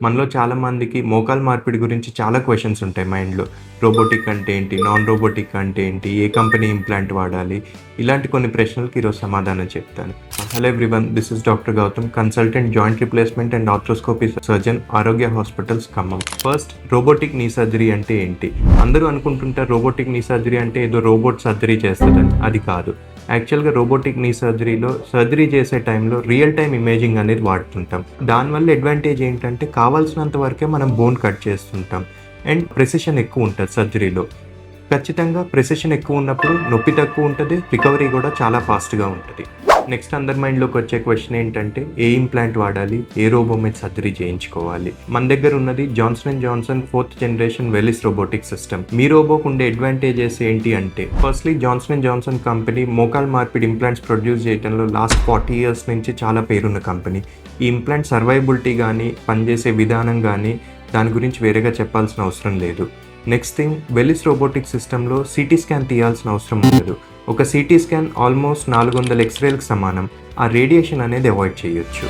మనలో చాలామందికి మోకాలు మార్పిడి గురించి చాలా క్వెషన్స్ ఉంటాయి మైండ్‌లో. రోబోటిక్ అంటే ఏంటి? నాన్ రోబోటిక్ అంటే ఏంటి? ఏ కంపెనీ ఇంప్లాంట్ వాడాలి? ఇలాంటి కొన్ని ప్రశ్నలకి ఈరోజు సమాధానం చెప్తాను. Hello everyone, this is doctor Gautam, consultant joint replacement and arthroscopy surgeon, Arogya hospitals, Khammam. First, robotic knee surgery అంటే ఏంటి? అందరూ అనుకుంటుంటారు రోబోటిక్ నీ సర్జరీ అంటే ఏదో రోబోట్ సర్జరీ చేస్తదని. అది కాదు. యాక్చువల్‌గా రోబోటిక్ నీ సర్జరీలో సర్జరీ చేసే టైంలో రియల్ టైమ్ ఇమేజింగ్ అనేది వాడుతుంటాం. దానివల్ల అడ్వాంటేజ్ ఏంటంటే కావాల్సినంత వరకే మనం బోన్ కట్ చేస్తుంటాం అండ్ ప్రెసిషన్ ఎక్కువ ఉంటుంది సర్జరీలో. ఖచ్చితంగా ప్రెసిషన్ ఎక్కువ ఉన్నప్పుడు నొప్పి తక్కువ ఉంటుంది, రికవరీ కూడా చాలా ఫాస్ట్‌గా ఉంటుంది. నెక్స్ట్ అందరి మైండ్‌లోకి వచ్చే క్వెషన్ ఏంటంటే ఏ ఇంప్లాంట్ వాడాలి? ఏ రోబో మీద సర్జరీ చేయించుకోవాలి? మన దగ్గర ఉన్నది Johnson and Johnson 4th generation Velys robotic system. మీ రోబోకు ఉండే అడ్వాంటేజెస్ ఏంటి అంటే, firstly Johnson and Johnson company మోకాలు మార్పిడి ఇంప్లాంట్స్ ప్రొడ్యూస్ చేయడంలో లాస్ట్ 40 ఇయర్స్ నుంచి చాలా పేరున్న కంపెనీ. ఈ ఇంప్లాంట్ సర్వైబిలిటీ కానీ, పనిచేసే విధానం కానీ దాని గురించి వేరేగా చెప్పాల్సిన అవసరం లేదు. నెక్స్ట్ థింగ్, వెలిస్ రోబోటిక్ సిస్టంలో సిటీ స్కాన్ తీయాల్సిన అవసరం ఉండదు. ఒక సిటీ స్కాన్ ఆల్మోస్ట్ 400 ఎక్స్రేలకు సమానం. ఆ రేడియేషన్ అనేది అవాయిడ్ చేయొచ్చు.